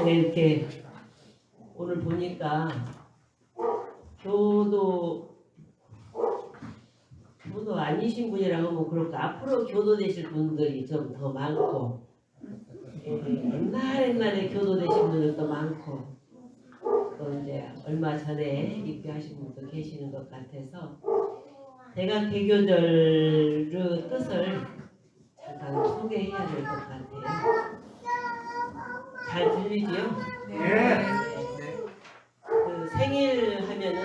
이렇게 오늘 보니까 교도 아니신 분이라고 뭐 그럴까 앞으로 교도 되실 분들이 좀 더 많고 옛날에 교도 되신 분들도 많고 또 이제 얼마 전에 입교하신 분도 계시는 것 같아서 대강 개교절의 뜻을 잠깐 소개해야 될 것 같아요. 잘 들리지요? 네. 그 생일 하면은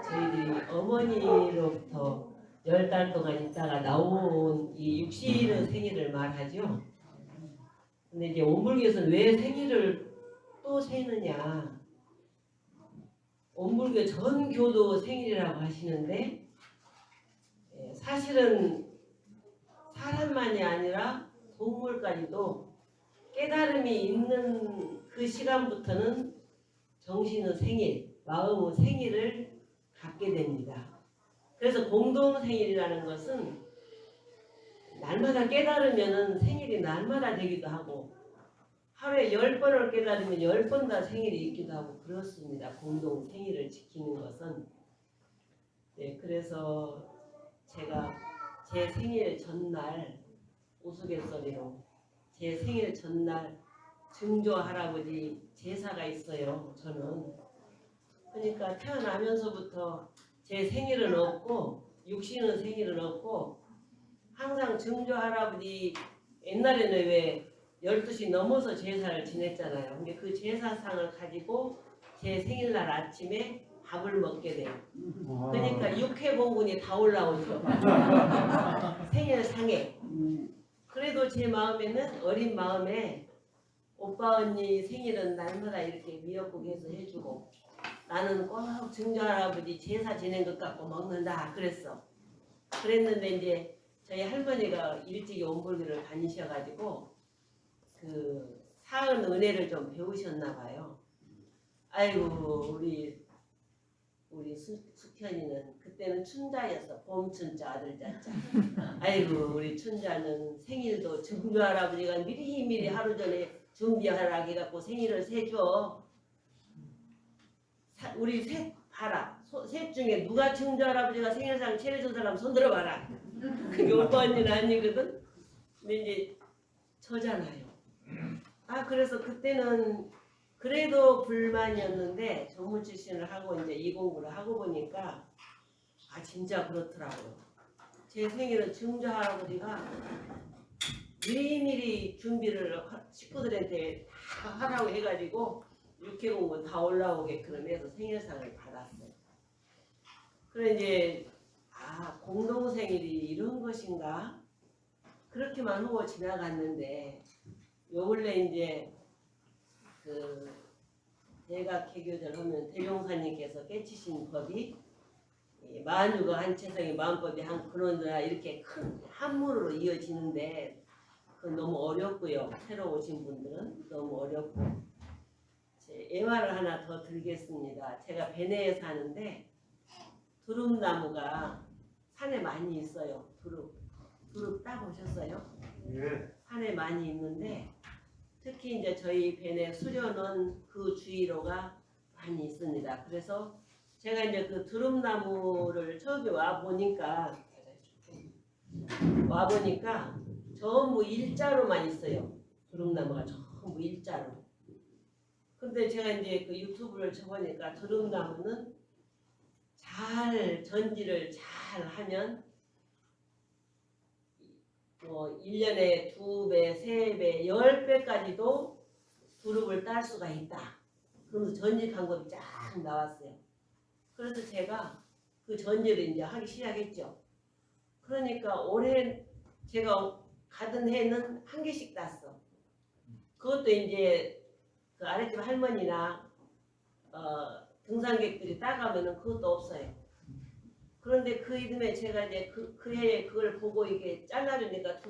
저희들이 어머니로부터 10달 동안 있다가 나온 이 육신의 생일을 말하죠. 근데 이제 온불교에서는 왜 생일을 또 세느냐? 온불교 전 교도 생일이라고 하시는데 사실은 사람만이 아니라 동물까지도 깨달음이 있는 그 시간부터는 정신의 생일, 마음의 생일을 갖게 됩니다. 그래서 공동생일이라는 것은 날마다 깨달으면 생일이 날마다 되기도 하고 하루에 10번을 깨달으면 10번 다 생일이 있기도 하고 그렇습니다. 공동생일을 지키는 것은. 네, 그래서 제가 제 생일 전날 우스갯소리로 제 생일 전날 증조 할아버지 제사가 있어요. 저는 그러니까 태어나면서부터 제 생일은 없고 육신의 생일은 없고 항상 증조 할아버지 옛날에는 왜 12시 넘어서 제사를 지냈잖아요. 근데 그 제사상을 가지고 제 생일날 아침에 밥을 먹게 돼요. 그러니까 육회공군이 다 올라오죠. 생일상에. 그래도 제 마음에는 어린 마음에 오빠 언니 생일은 날마다 이렇게 미역국 해서 해주고 나는 꼭 증조할아버지 제사 지낸 것 같고 먹는다 그랬어. 그랬는데 이제 저희 할머니가 일찍이 온불교를 다니셔가지고 그 사은 은혜를 좀 배우셨나 봐요. 아이고 우리 숙현이는 그때는 춘자였어. 봄춘자 아들자자. 아이고 우리 춘자는 생일도 증조할아버지가 미리미리 하루 전에 준비하라 해갖고 생일을 세줘. 우리 셋 봐라. 셋 중에 누가 증조할아버지가 생일상 차려준 사람 손들어 봐라. 그게 오빠 언니는 아니거든. 근데 이제 저잖아요. 그래서 그때는 그래도 불만이었는데 전문 출신을 하고 이제 이 공부를 하고 보니까 진짜 그렇더라고요. 제 생일은 증조 할아버지가 미리미리 준비를 식구들한테 다 하라고 해가지고 육회공부 다 올라오게끔 해서 생일상을 받았어요. 그래 이제 공동생일이 이런 것인가 그렇게만 하고 지나갔는데 요 근래 이제 그 대각 개교절 하면 대종사님께서 깨치신 법이 만유가 한 채성이 마음법이 한 근원이라 이렇게 큰 한문으로 이어지는데 그건 너무 어렵고요. 새로 오신 분들은 너무 어렵고 제 예화를 하나 더 드리겠습니다. 제가 베네에 사는데 두릅나무가 산에 많이 있어요. 두릅 따 보셨어요? 네. 산에 많이 있는데 특히 이제 저희 벤의 수련원 그 주위로가 많이 있습니다. 그래서 제가 이제 그 두릅나무를 처음에 와 보니까 전부 일자로만 있어요. 두릅나무가 전부 일자로. 근데 제가 이제 그 유튜브를 쳐보니까 두릅나무는 잘 전지를 잘 하면 뭐 1년에 2배, 3배, 10배까지도 두릅을 딸 수가 있다. 그러면서 전지 방법이 쫙 나왔어요. 그래서 제가 그 전지를 이제 하기 시작했죠. 그러니까 올해 제가 가던 해는 한 개씩 땄어. 그것도 이제 그 아랫집 할머니나 등산객들이 따가면은 그것도 없어요. 그런데 그 이듬해 제가 이제 그 해에 그걸 보고 이게 잘라주니까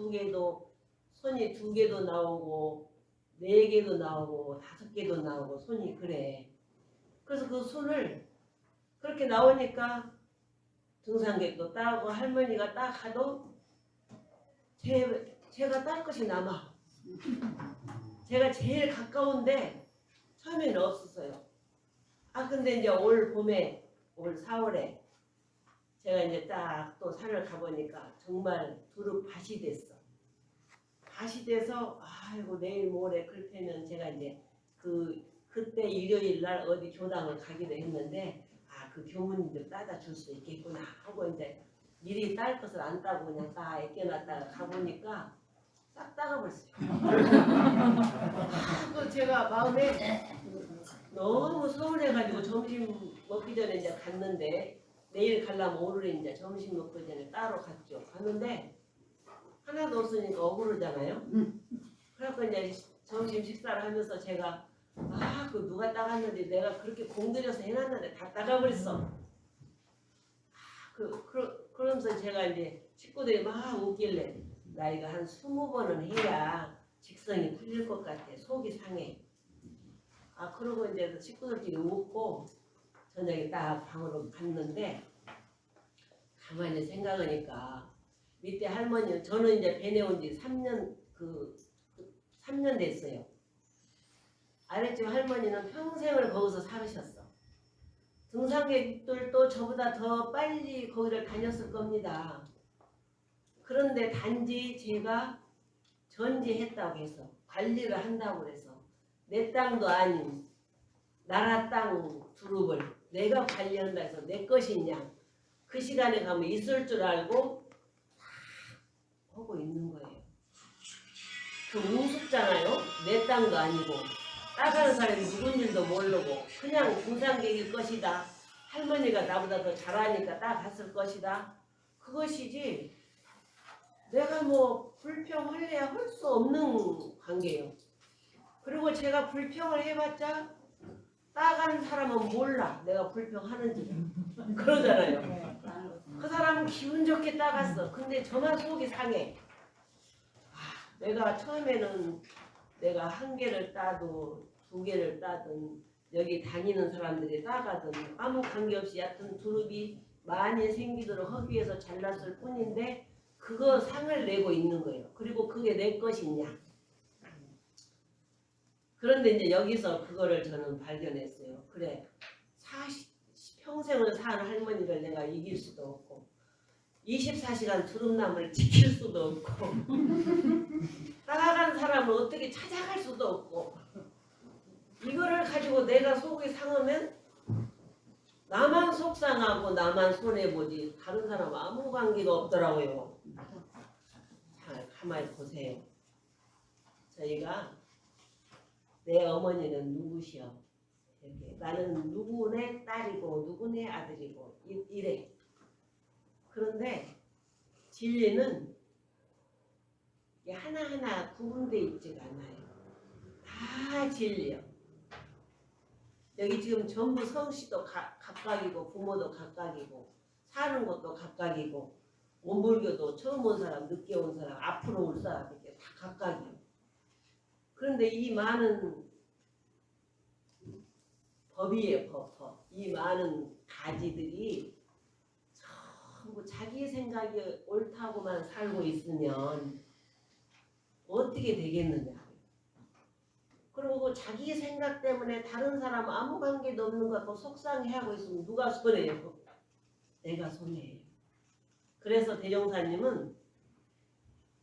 손이 2개도 나오고 4개도 나오고 5개도 나오고 손이 그래. 그래서 그 손을 그렇게 나오니까 등산객도 따고 할머니가 딱 하도 제가 딸 것이 남아. 제가 제일 가까운데 처음에는 없었어요. 근데 이제 올 봄에 올 4월에 제가 이제 딱 또 산을 가보니까 정말 두릅 밭이 됐어. 밭이 돼서 아이고 내일 모레 그렇다면 제가 이제 그때 일요일 날 어디 교당을 가기로 했는데 그 교무님들 따다 줄 수 있겠구나 하고 이제 미리 딸 것을 안 따고 그냥 다 애껴놨다가 가보니까 싹 따가버렸어요. 그 제가 마음에 너무 서운해가지고 점심 먹기 전에 이제 갔는데 내일 가려면 오늘 이제 점심 먹기 전에 따로 갔죠. 갔는데 하나도 없으니까 억울하잖아요. 그래서 이제 점심 식사를 하면서 제가 그 누가 따갔는데 내가 그렇게 공들여서 해놨는데 다 따가버렸어. 그러면서 제가 이제 식구들이 막 웃길래 나 이거 한 20번은 해야 직성이 풀릴 것 같아. 속이 상해. 그러고 이제 식구들끼리 웃고 저녁에 딱 방으로 갔는데 가만히 생각하니까 밑에 할머니 저는 이제 배 내온 지 3년 3년 됐어요. 아랫집 할머니는 평생을 거기서 살으셨어. 등산객들도 저보다 더 빨리 거기를 다녔을 겁니다. 그런데 단지 제가 전지했다고 해서 관리를 한다고 해서 내 땅도 아닌 나라 땅 두릅을 내가 관리한다 해서 내 것이냐 그 시간에 가면 있을 줄 알고 하고 있는 거예요. 그 우습잖아요. 내 땅도 아니고 따가는 사람이 누군지도 모르고 그냥 등산객일 것이다. 할머니가 나보다 더 잘하니까 따갔을 것이다. 그것이지 내가 뭐 불평할래야 할 수 없는 관계예요. 그리고 제가 불평을 해봤자 따가는 사람은 몰라 내가 불평하는지 그러잖아요. 그 사람은 기분 좋게 따갔어. 근데 저만 속이 상해. 내가 처음에는 내가 1개를 따도 2개를 따든 여기 다니는 사람들이 따가든 아무 관계없이 얕은 두릅이 많이 생기도록 하기 위해서 잘랐을 뿐인데 그거 상을 내고 있는 거예요. 그리고 그게 내 것이냐. 그런데 이제 여기서 그거를 저는 발견했어요. 그래, 평생을 산 할머니를 내가 이길 수도 없고 24시간 두릅나무를 지킬 수도 없고 따라간 사람을 어떻게 찾아갈 수도 없고 이거를 가지고 내가 속이 상하면 나만 속상하고 나만 손해보지 다른 사람 아무 관계가 없더라고요. 잘 가만히 보세요. 저희가 내 어머니는 누구시여? 이렇게 나는 누구네 딸이고 누구네 아들이고 이래. 그런데 진리는 하나하나 구분되어 있지가 않아요. 다 진리요. 여기 지금 전부 성씨도 각각이고 부모도 각각이고 사는 곳도 각각이고 원불교도 처음 온 사람, 늦게 온 사람, 앞으로 올 사람 이렇게 다 각각이요. 그런데 이 많은 법이에요. 법. 이 많은 가지들이 전부 자기 생각이 옳다고만 살고 있으면 어떻게 되겠느냐. 그리고 자기 생각 때문에 다른 사람 아무 관계도 없는 것 같고 속상해하고 있으면 누가 손해요? 내가 손해예요. 그래서 대종사님은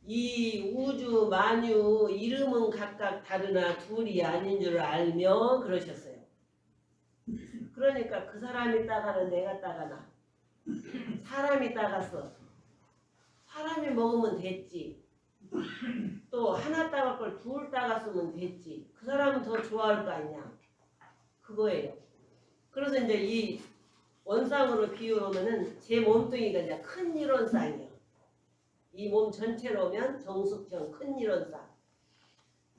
이 우주 만유 이름은 각각 다르나 둘이 아닌 줄 알며 그러셨어요. 그러니까 그 사람이 따가나 내가 따가나 사람이 따갔어. 사람이 먹으면 됐지. 또 하나 따갈 걸 둘 따갔으면 됐지. 그 사람은 더 좋아할 거 아니냐. 그거예요. 그래서 이제 이 원상으로 비유하면은 제 몸뚱이가 이제 큰 일원상이에요. 이 몸 전체로 오면 정숙정 큰 일원상.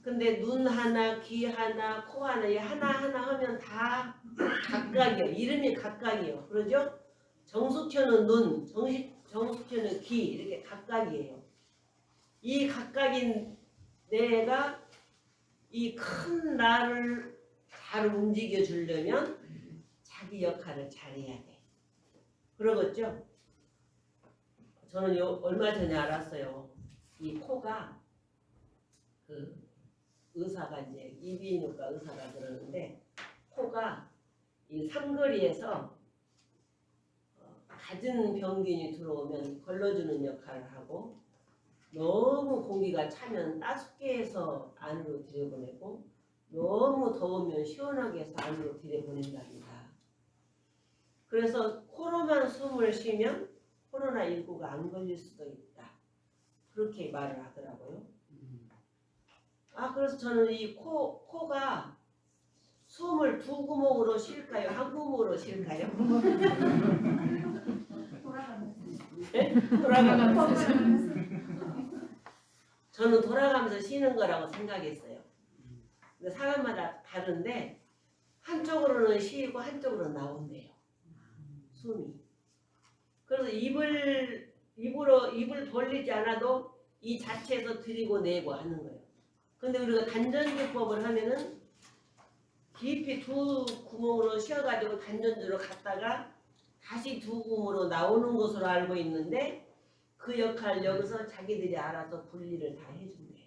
근데 눈 하나, 귀 하나, 코 하나, 이 하나하나 하면 다 각각이요. 이름이 각각이요. 그러죠? 정숙현은 눈, 정숙현은 귀 이렇게 각각이에요. 이 각각인 내가 이 큰 나를 잘 움직여 주려면 자기 역할을 잘해야 돼. 그러겠죠? 저는 얼마 전에 알았어요. 이 코가 의사가 이제 이비인후과 의사가 그러는데 코가 이 삼거리에서 갖은 병균이 들어오면 걸러주는 역할을 하고 너무 공기가 차면 따숩게 해서 안으로 들여보내고 너무 더우면 시원하게 해서 안으로 들여보낸답니다. 그래서 코로만 숨을 쉬면 코로나19가 안 걸릴 수도 있다. 그렇게 말을 하더라고요. 그래서 저는 이 코가 숨을 두 구멍으로 쉴까요? 한 구멍으로 쉴까요? 네? 돌아가면서. 저는 돌아가면서 쉬는 거라고 생각했어요. 근데 사람마다 다른데 한쪽으로는 쉬고 한쪽으로 나온대요. 숨이. 그래서 입을 벌리지 않아도 이 자체에서 들이고 내고 하는 거예요. 근데 우리가 단전주법을 하면은 깊이 두 구멍으로 쉬어가지고 단전주로 갔다가 다시 두 구멍으로 나오는 것으로 알고 있는데 그 역할 여기서 자기들이 알아서 분리를 다 해준대요.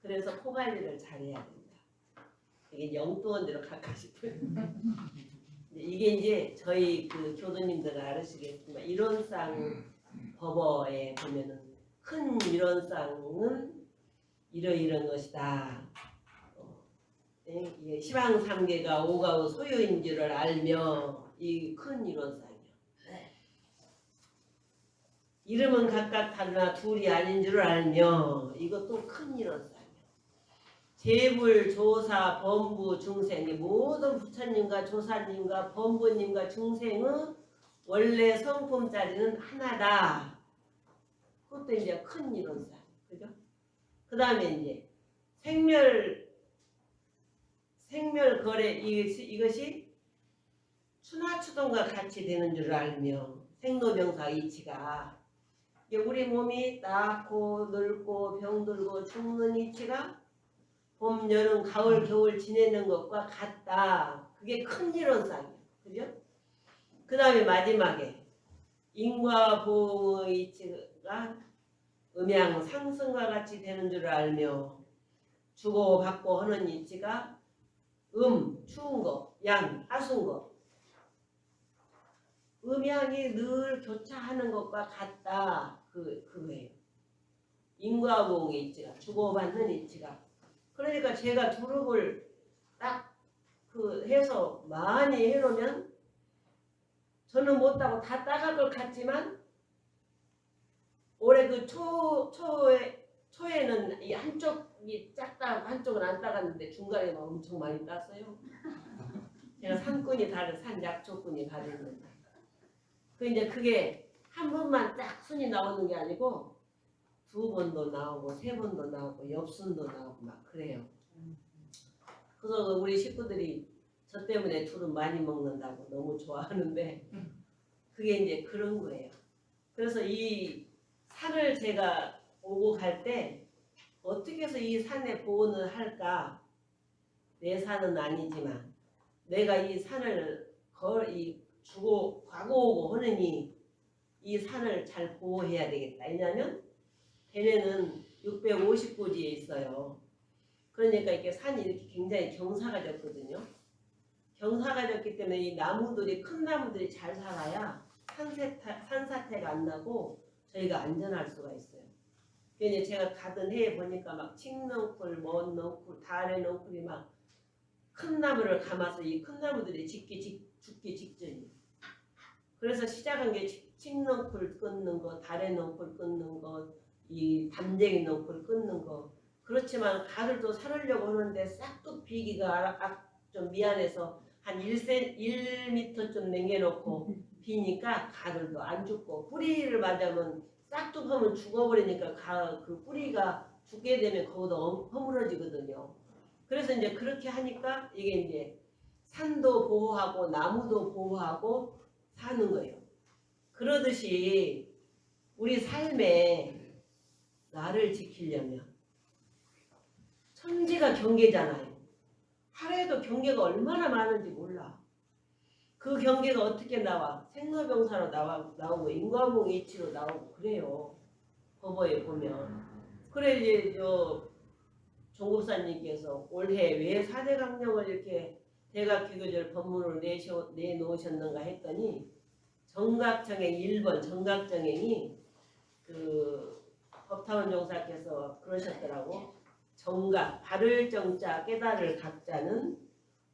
그래서 코 관리를 잘해야 된다. 이게 영도원대로 갈까 싶어요. 이게 이제 저희 그 교도님들은 알으시겠지만 이론상 법어에 보면은 큰 이론상은 이러이런 것이다. 이게 시방삼계가 오가의 소유인 줄을 알며 이 큰 이론상이요. 이름은 각각 다르나 둘이 아닌 줄을 알며 이것도 큰 이론상이요. 재불, 조사, 범부, 중생 모든 부처님과 조사님과 범부님과 중생의 원래 성품자리는 하나다. 그것도 이제 큰 이론상. 그죠? 그 다음에 이제 생멸거래 이것이 추나추동과 같이 되는 줄 알며 생로병사 이치가 우리 몸이 낳고 늙고 병들고 죽는 이치가 봄, 여름, 가을, 겨울 지내는 것과 같다. 그게 큰 이론상이에요. 그죠? 그 다음에 마지막에 인과 보응의 이치가 음양 상승과 같이 되는 줄 알며 주고 받고 하는 이치가 추운 거, 양, 하순 거 음양이 늘 교차하는 것과 같다. 그거예요. 인과 보응의 이치가 주고받는 이치가 그러니까 제가 두릅을 딱 해서 많이 해놓으면 저는 못 따고 다 따갈 것 같지만 올해 그 초에는 이 한쪽이 작다고 한쪽은 안 따갔는데 중간에 막 엄청 많이 땄어요. 제가 산꾼이 다른 산 약초꾼이 다르는데 이제 그게 한 번만 딱 순이 나오는 게 아니고 두 번도 나오고 세 번도 나오고 엽순도 나오고 막 그래요. 그래서 우리 식구들이 저 때문에 두릅 많이 먹는다고 너무 좋아하는데 그게 이제 그런 거예요. 그래서 이 산을 제가 오고 갈 때 어떻게 해서 이 산에 보온을 할까? 내 산은 아니지만 내가 이 산을 주고 가고 오고 하느니 이 산을 잘 보호해야 되겠다. 왜냐하면 걔네는 650고지에 있어요. 그러니까 이렇게 산이 이렇게 굉장히 경사가 졌거든요. 경사가 졌기 때문에 이 나무들이 큰 나무들이 잘 살아야 산사태가 안 나고 저희가 안전할 수가 있어요. 그러니까 제가 가던 해에 보니까 막 칡넝쿨, 먼넝쿨, 다래넝쿨이 막 큰 나무를 감아서 이 큰 나무들이 죽기 직전이에요. 그래서 시작한 게 칡넝쿨 끊는 거, 다래넝쿨 끊는 거, 이 담쟁이 넝쿨 끊는 거. 그렇지만 가들도 살으려고 하는데 싹둑 비기가 좀 미안해서 한 1m좀 남겨놓고 비니까 가들도 안 죽고 뿌리를 맞으면 싹둑 하면 죽어버리니까 그 뿌리가 죽게 되면 거기도 허물어지거든요. 그래서 이제 그렇게 하니까 이게 이제 산도 보호하고 나무도 보호하고 사는 거예요. 그러듯이 우리 삶에 나를 지키려면 천지가 경계잖아요. 하루에도 경계가 얼마나 많은지 몰라. 그 경계가 어떻게 나와? 생로병사로 나오고 인과봉 이치로 나오고 그래요. 법어에 보면. 그래 이제 종국사님께서 올해 왜 4대 강령을 이렇게 대각기교절 법문을 내놓으셨는가 했더니 정각정행 1번 정각정행이 그 법타원 종사께서 그러셨더라고. 정각, 바를 정자 깨달을 각자는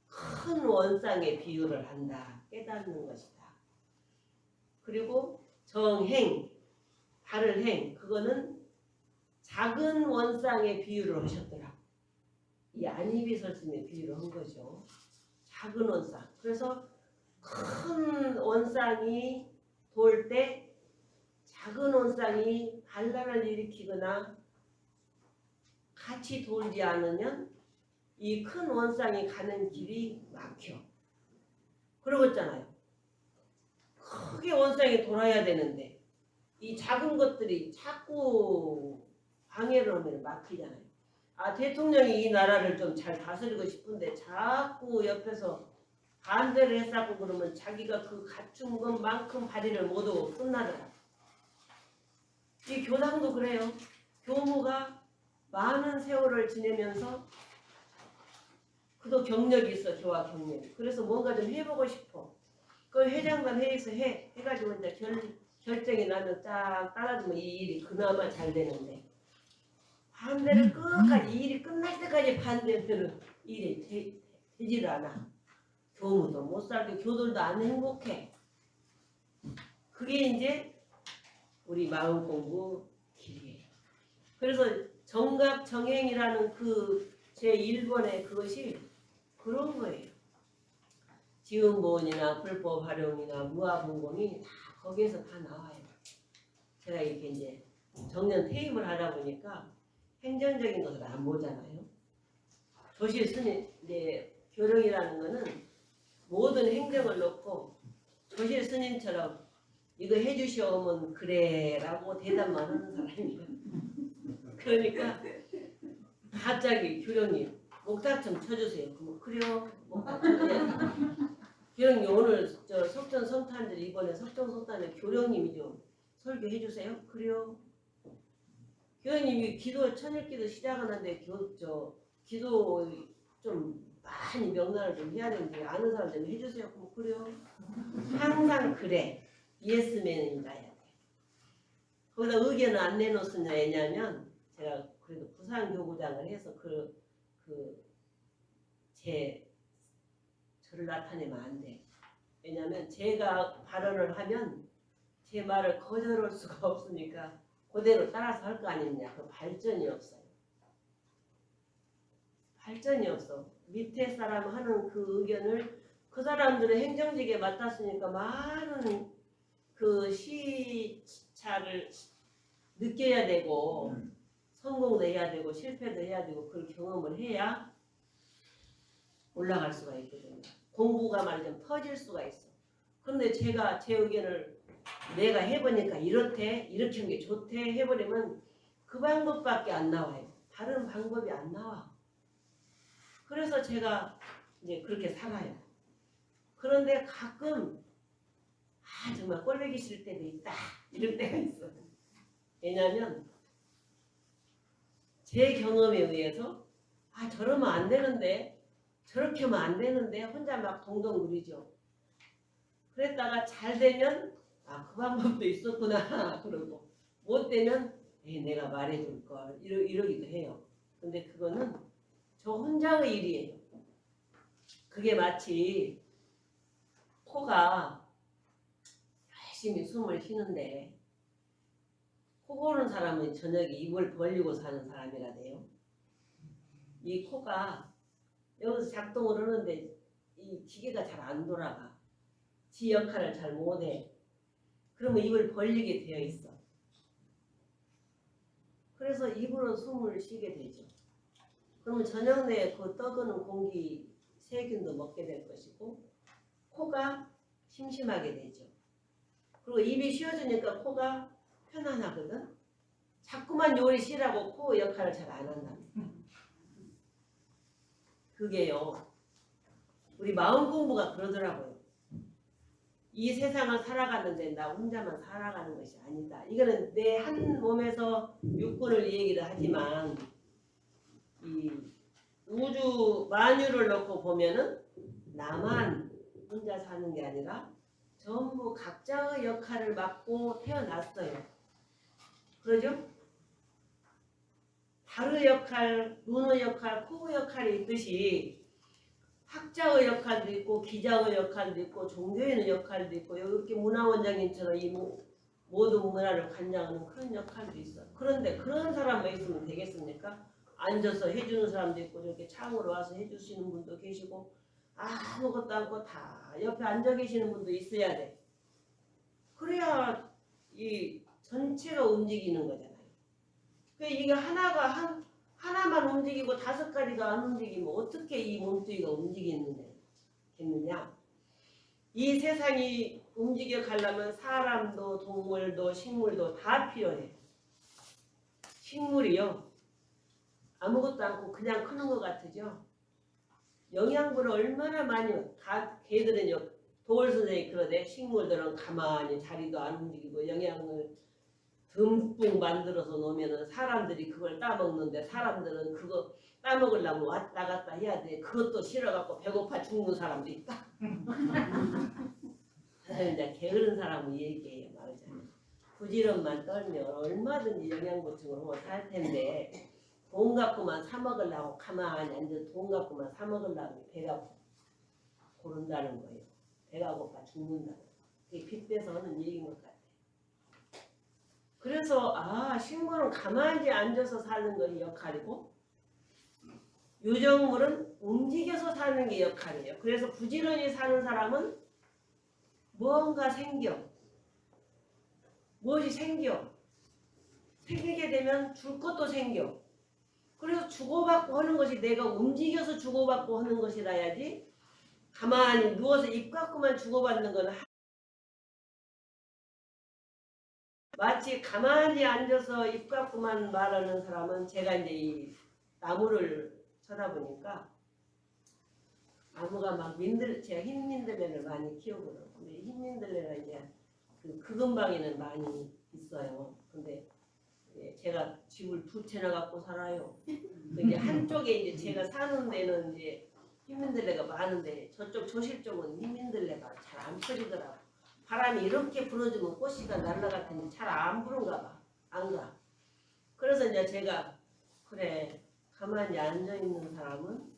큰 원상의 비유를 한다. 깨닫는 것이다. 그리고 정행, 바를 행, 그거는 작은 원상의 비유를 하셨더라. 이 안입이 설심의 비유를 한 거죠. 작은 원상. 그래서 큰 원상이 돌 때 작은 원상이 반란을 일으키거나 같이 돌지 않으면 이 큰 원상이 가는 길이 막혀. 그러고 있잖아요. 크게 원상이 돌아야 되는데 이 작은 것들이 자꾸 방해를 하면 막히잖아요. 아, 대통령이 이 나라를 좀 잘 다스리고 싶은데 자꾸 옆에서 반대를 했었고 그러면 자기가 그 갖춘 것만큼 발휘를 못하고 끝나더라. 이 교당도 그래요. 교무가 많은 세월을 지내면서 그도 경력이 있어. 교화 경력이. 그래서 뭔가 좀 해보고 싶어. 그 회장단 회의에서 해가지고 이제 결정이 나면 쫙 따라주면 이 일이 그나마 잘 되는데 반대를 끝까지 이 일이 끝날 때까지 반대들은 일이 되지를 않아. 교무도 못 살고 교들도 안 행복해. 그게 이제 우리 마음 공부 길이에요. 그래서 정각 정행이라는 그 제 1번의 그것이 그런 거예요. 지음보원이나 불법 활용이나 무아분공이 다 거기에서 다 나와요. 제가 이렇게 이제 정년 퇴임을 하다 보니까 행정적인 것을 안 보잖아요. 조실 스님 이제 교령이라는 거는 모든 행정을 놓고 조실 스님처럼 이거 해주시오면 그래라고 대답만 하는 사람이에요. 그러니까 갑자기 교령님 목탁 좀 쳐주세요. 그럼 그래요. 목탁 쳐줘야 교령님 오늘 저 석전 성탄절 이번에 석전 성탄절 교령님이 좀 설교해 주세요. 그래요. 교령님이 기도 천일기도 시작하는데 기도 좀 많이 명단을 좀 해야 되는데 아는 사람 좀 해주세요. 그럼 그래요. 항상 그래. 예스맨입니다. 거기다 의견을 안 내놓으냐 왜냐면 제가 그래도 부산교구장을 해서 저를 나타내면 안 돼. 왜냐면 제가 발언을 하면 제 말을 거절할 수가 없으니까 그대로 따라서 할 거 아니냐. 그 발전이 없어요. 발전이 없어. 밑에 사람 하는 그 의견을 그 사람들은 행정직에 맡았으니까 많은 그 시차를 느껴야 되고 성공도 해야 되고 실패도 해야 되고 그걸 경험을 해야 올라갈 수가 있거든요. 공부가 말이좀 터질 수가 있어. 그런데 제가 제 의견을 내가 해보니까 이렇게 하는 게 좋대 해버리면 그 방법밖에 안 나와요. 다른 방법이 안 나와. 그래서 제가 이제 그렇게 살아요. 그런데 가끔 정말 꼴보기 싫을 때도 있다. 이럴 때가 있어. 왜냐하면 제 경험에 의해서 저러면 안 되는데 저렇게 하면 안 되는데 혼자 막 동동 구리죠. 그랬다가 잘 되면 그 방법도 있었구나 그러고 못 되면 내가 말해줄 걸 이러기도 해요. 근데 그거는 저 혼자의 일이에요. 그게 마치 코가 열심히 숨을 쉬는데 코 고는 사람은 저녁에 입을 벌리고 사는 사람이라 돼요. 이 코가 여기서 작동을 하는데 이 기계가 잘 안 돌아가. 지 역할을 잘 못해. 그러면 입을 벌리게 되어 있어. 그래서 입으로 숨을 쉬게 되죠. 그러면 저녁 내에 그 떠드는 공기 세균도 먹게 될 것이고 코가 심심하게 되죠. 그리고 입이 쉬어지니까 코가 편안하거든. 자꾸만 요리 쉬라고 코 역할을 잘 안 한다. 그게요. 우리 마음 공부가 그러더라고요. 이 세상을 살아가는데 나 혼자만 살아가는 것이 아니다. 이거는 내 한 몸에서 육군을 얘기를 하지만 이 우주 만유를 놓고 보면은 나만 혼자 사는 게 아니라 전부 각자의 역할을 맡고 태어났어요. 그러죠? 발의 역할, 눈의 역할, 코의 역할이 있듯이 학자의 역할도 있고 기자의 역할도 있고 종교인의 역할도 있고 이렇게 문화원장님처럼 이 모든 문화를 관장하는 그런 역할도 있어. 그런데 그런 사람만 있으면 되겠습니까? 앉아서 해주는 사람도 있고 저렇게 창으로 와서 해주시는 분도 계시고 아무것도 않고 다 옆에 앉아 계시는 분도 있어야 돼. 그래야 이 전체가 움직이는 거잖아요. 이게 하나만 움직이고 5가지가 안 움직이면 어떻게 이 몸뚱이가 움직이겠느냐? 이 세상이 움직여 가려면 사람도 동물도 식물도 다 필요해. 식물이요. 아무것도 않고 그냥 크는 것 같으죠. 영양분을 얼마나 많이 걔들은요. 도울 선생님이 그러대. 식물들은 가만히 자리도 안 움직이고 영양을 듬뿍 만들어서 놓으면 사람들이 그걸 따먹는데 사람들은 그거 따먹으려면 왔다 갔다 해야 돼. 그것도 싫어갖고 배고파 죽는 사람도 있다. 이제 게으른 사람은 얘기해요. 말하자면. 부지런만 떨면 얼마든지 영양 보충으로 살 텐데 돈 갖고만 사 먹으려고 가만히 앉아서 돈 갖고만 사 먹으려고 배가 고른다는 거예요. 배가 고파 죽는다는 거예요. 그게 빗대서 하는 얘기인 것 같아요. 그래서 식물은 가만히 앉아서 사는 것이 역할이고 유정물은 움직여서 사는 게 역할이에요. 그래서 부지런히 사는 사람은 무엇이 생겨. 생기게 되면 줄 것도 생겨. 그래서 주고받고 하는 것이 내가 움직여서 주고받고 하는 것이라야지 가만히 누워서 입 갖고만 주고받는 건 마치 가만히 앉아서 입 갖고만 말하는 사람은 제가 이제 이 나무를 쳐다보니까 나무가 막 제가 흰민들레를 많이 키우거든요. 근데 흰민들레가 이제 그 근방에는 많이 있어요. 근데 제가 집을 2채나 갖고 살아요. 이게 한쪽에 이제 제가 사는 데는 이제 흰민들레가 많은데 저쪽 조실 쪽은 흰민들레가 잘 안 펴지더라고. 바람이 이렇게 불어주면 꽃이가 날아갈 텐데 잘 안 부른가 봐. 안 가. 그래서 이제 제가 그래 가만히 앉아 있는 사람은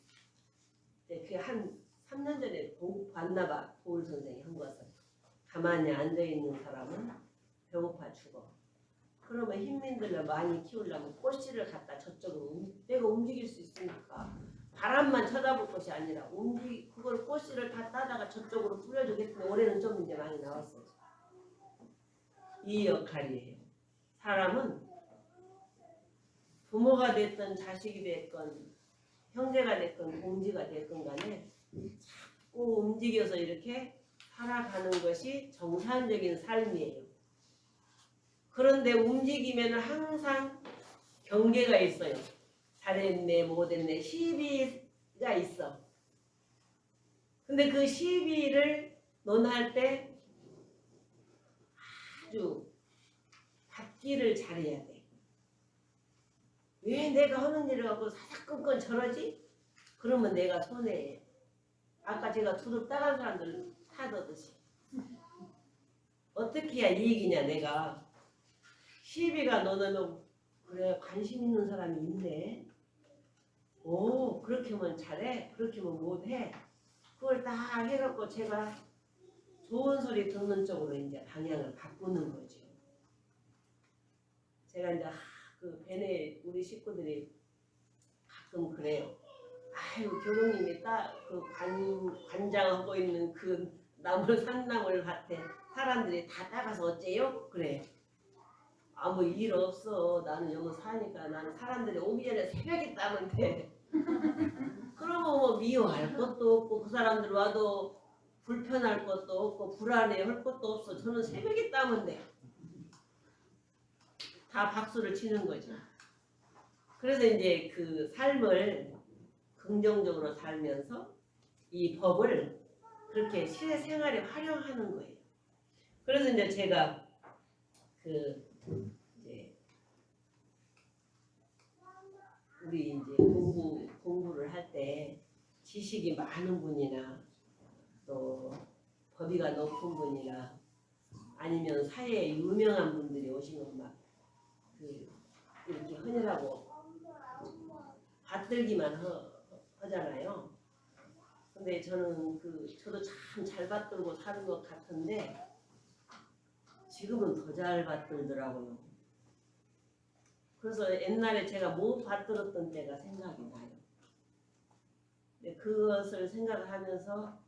그게 한 3년 전에 봤나 봐. 도울 선생이 한 것을. 가만히 앉아 있는 사람은 배고파 죽어. 그러면 흰민들레 많이 키우려면 꽃씨를 갖다 저쪽으로 내가 움직일 수 있으니까 바람만 쳐다볼 것이 아니라 그걸 꽃씨를 다 따다가 저쪽으로 뿌려주겠는데 올해는 좀 이제 많이 나왔어요. 이 역할이에요. 사람은 부모가 됐든 자식이 됐건 형제가 됐건 공지가 됐건 간에 자꾸 움직여서 이렇게 살아가는 것이 정상적인 삶이에요. 그런데 움직이면 항상 경계가 있어요. 잘했네 못했네 시비가 있어. 근데 그 시비를 논할 때 아주 받기를 잘해야 돼. 왜 내가 하는 일을 갖고 사사건건 저러지? 그러면 내가 손해해. 아까 제가 두둑 따간 사람들 타더듯이. 어떻게 해야 이익이냐 내가. 시비가 너는 그래 관심 있는 사람이 있네. 오 그렇게 하면 잘해. 그렇게 하면 못해. 그걸 다 해갖고 제가 좋은 소리 듣는 쪽으로 이제 방향을 바꾸는 거죠. 제가 이제 그 벤에 우리 식구들이 가끔 그래요. 아유 교동님이 그 관장하고 있는 그 나물 산나물 밭에 사람들이 다 따가서 어째요? 그래. 아무 일 없어. 나는 여기 사니까 나는 사람들이 오기 전에 새벽에 따면 돼. 그러면 뭐 미워할 것도 없고 그 사람들 와도 불편할 것도 없고 불안해할 것도 없어. 저는 새벽에 따면 돼. 다 박수를 치는 거죠. 그래서 이제 그 삶을 긍정적으로 살면서 이 법을 그렇게 실생활에 활용하는 거예요. 그래서 이제 제가 이제 우리 이제 공부를 할 때 지식이 많은 분이나 또 법위가 높은 분이나 아니면 사회에 유명한 분들이 오시면 막그 이렇게 헌혈하고 받들기만 하잖아요. 근데 저는 저도 참 잘 받들고 사는 것 같은데 지금은 더 잘 받들더라고요. 그래서 옛날에 제가 못 받들었던 때가 생각이 나요. 근데 그것을 생각하면서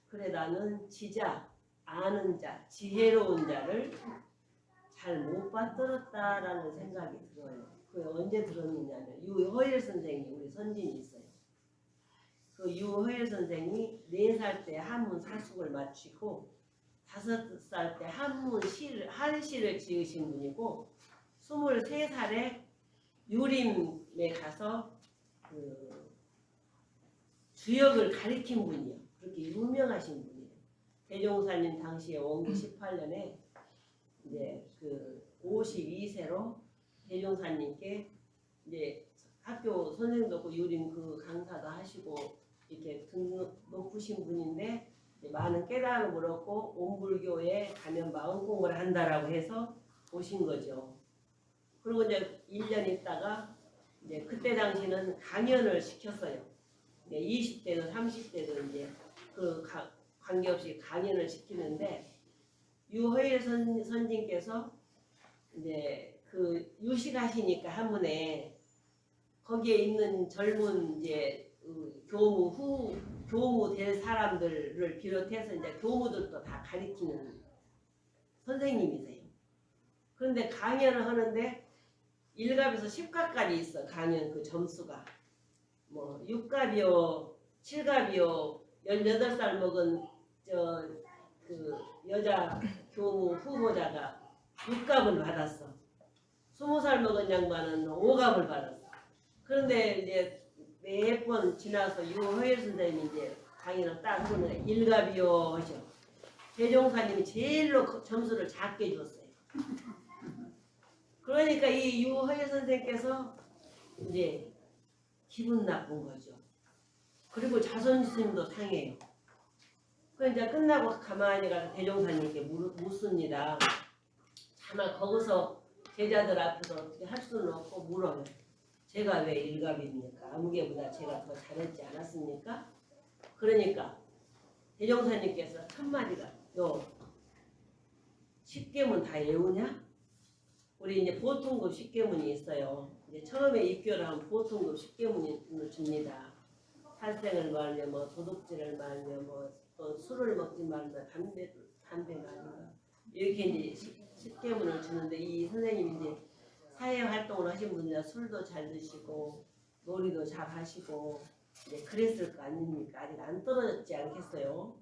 그래 나는 지자, 아는 자, 지혜로운 자를 잘 못 받들었다라는 생각이 들어요. 그게 언제 들었느냐면 유허일 선생이 우리 선진이 있어요. 그 유허일 선생이 4살 때 한문 사숙을 마치고 5살 때 한시를 지으신 분이고 23살에 유림에 가서 그 주역을 가리킨 분이요. 그렇게 유명하신 분이에요. 대종사님 당시에 원기 18년에 이제 그 52세로 대종사님께 이제 학교 선생님도 없고 유림 그 강사도 하시고 이렇게 등록 높으신 분인데 많은 깨달음을 얻고 온불교에 가면 마음공부를 한다라고 해서 오신 거죠. 그리고 이제 1년 있다가 이제 그때 당시는 강연을 시켰어요. 20대든 30대든 이제 그 관계없이 강연을 시키는데 유허일 선진께서 이제 그 유식하시니까 한문에 거기에 있는 젊은 이제 교무 될 사람들을 비롯해서 이제 교무들도 다 가리키는 선생님이세요. 그런데 강연을 하는데 1갑에서 10갑까지 있어. 강연 그 점수가 뭐 6갑이요, 7갑이요, 18살 먹은 그 여자 교무 후보자가 6갑을 받았어. 20살 먹은 양반은 5갑을 받았어. 그런데 이제 몇 번 지나서 유허일 선생님이 이제 강의를 딱 하는 1갑이요 하셔. 대종사님이 제일로 점수를 작게 줬어요. 그러니까 이 유허일 선생께서 이제 기분 나쁜 거죠. 그리고 자존심도 상해요. 그 이제 끝나고 가만히 가서 대종사님께 묻습니다. 차마 거기서 제자들 앞에서 어떻게 할 수는 없고 물어요. 제가 왜 일갑입니까? 아무개보다 제가 더 잘했지 않았습니까? 그러니까 대종사님께서 첫마디가 너 10계문 다 외우냐? 우리 이제 보통급 10계문이 있어요. 이제 처음에 입교를 하면 보통급 10계문을 줍니다. 살생을 말며 뭐 도둑질을 말며 뭐 또 술을 먹지 말며 담배가 아닌가 이렇게 이제 10계문을 주는데 이 선생님이 이제 사회 활동을 하신 분이라 술도 잘 드시고 놀이도 잘 하시고 이제 그랬을 거 아닙니까? 아직 안 떨어졌지 않겠어요?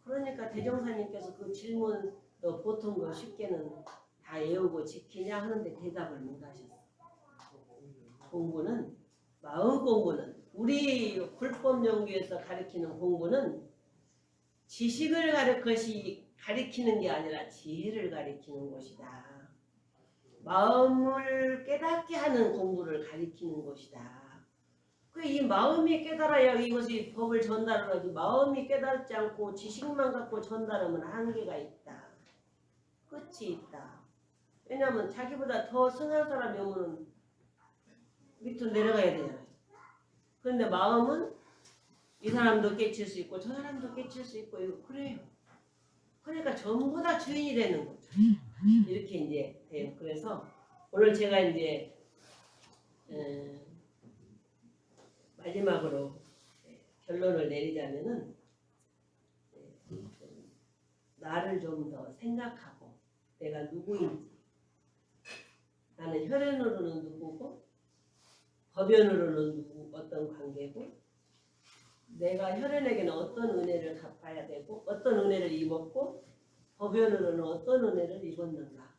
그러니까 대종사님께서 그 질문 너 보통 거 10개는 다 외우고 지키냐 하는데 대답을 못 하셨어. 공부는 마음 공부는 우리 불법 연구에서 가르치는 공부는 지식을 가리키는 게 아니라 지혜를 가리키는 것이다. 마음을 깨닫게 하는 공부를 가리키는 것이다. 이 마음이 깨달아야 이것이 법을 전달을 하지 마음이 깨닫지 않고 지식만 갖고 전달하면 한계가 있다. 끝이 있다. 왜냐하면 자기보다 더 승한 사람이 오면 밑으로 내려가야 되잖아요. 그런데 마음은 이 사람도 깨칠 수 있고 저 사람도 깨칠 수 있고 그래요. 그러니까 전부 다 주인이 되는 거죠. 이렇게 이제 돼요. 그래서 오늘 제가 이제 마지막으로 결론을 내리자면은 나를 좀 더 생각하고 내가 누구인지 나는 혈연으로는 누구고 법연으로는 어떤 관계고 내가 혈연에게는 어떤 은혜를 갚아야 되고 어떤 은혜를 입었고 법연으로는 어떤 은혜를 입었는가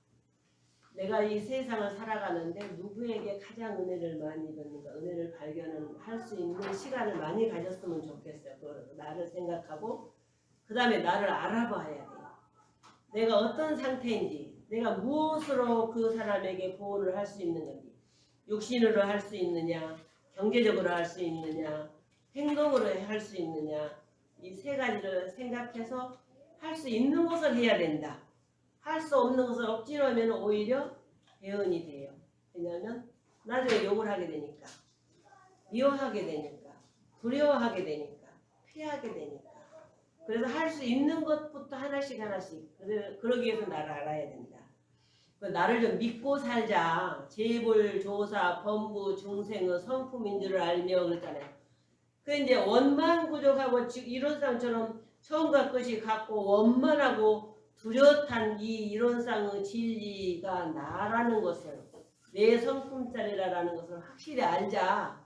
내가 이 세상을 살아가는데 누구에게 가장 은혜를 많이 입었는가 은혜를 발견을 할 수 있는 시간을 많이 가졌으면 좋겠어요. 그 나를 생각하고 그 다음에 나를 알아봐야 돼요. 내가 어떤 상태인지 내가 무엇으로 그 사람에게 보호를 할 수 있는 건지 육신으로 할 수 있느냐, 경제적으로 할 수 있느냐, 행동으로 할 수 있느냐, 이 세 가지를 생각해서 할 수 있는 것을 해야 된다. 할 수 없는 것을 억지로 하면 오히려 배은이 돼요. 왜냐하면 나중에 욕을 하게 되니까, 미워하게 되니까, 두려워하게 되니까, 피하게 되니까. 그래서 할 수 있는 것부터 하나씩 하나씩. 그러기 위해서 나를 알아야 된다. 나를 좀 믿고 살자. 재불, 조사, 범부, 중생의 성품인 줄을 알며 그랬잖아요. 그 이제 원만 부족하고 이론상처럼 처음과 끝이 같고 원만하고 뚜렷한 이 이론상의 진리가 나라는 것을, 내 성품짜리라는 것을 확실히 알자.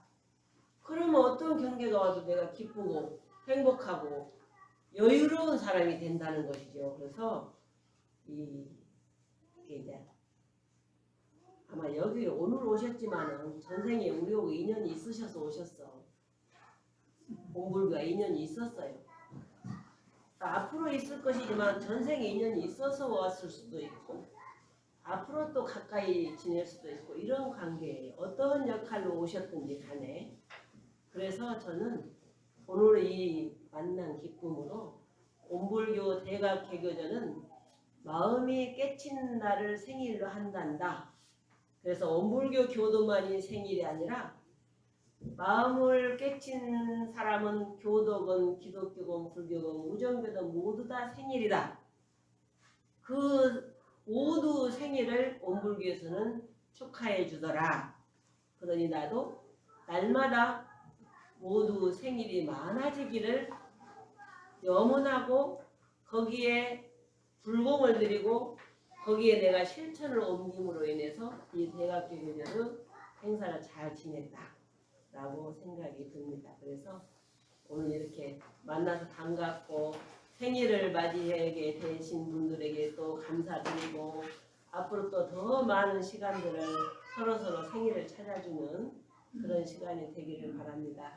그러면 어떤 경계가 와도 내가 기쁘고 행복하고 여유로운 사람이 된다는 것이죠. 그래서 이게 이제 아마 여기 오늘 오셨지만은 전생에 우리하고 인연이 있으셔서 오셨어. 공불교가 인연이 있었어요. 앞으로 있을 것이지만 전생에 인연이 있어서 왔을 수도 있고 앞으로 또 가까이 지낼 수도 있고 이런 관계예요. 어떤 역할로 오셨든지 간에. 그래서 저는 오늘 이 만난 기쁨으로 온불교 대각개교전은 마음이 깨친 날을 생일로 한단다. 그래서 온불교 교도만이 생일이 아니라 마음을 깨친 사람은 교도건 기독교건 불교건 무정교든 모두 다 생일이다. 그 모두 생일을 온불교에서는 축하해 주더라. 그러니 나도 날마다 모두 생일이 많아지기를 염원하고 거기에 불공을 드리고 거기에 내가 실천을 옮김으로 인해서 이 대각교교전의 행사를 잘 지냈다 라고 생각이 듭니다. 그래서 오늘 이렇게 만나서 반갑고 생일을 맞이하게 되신 분들에게 또 감사드리고 앞으로 또 더 많은 시간들을 서로서로 생일을 찾아주는 그런 시간이 되기를 바랍니다.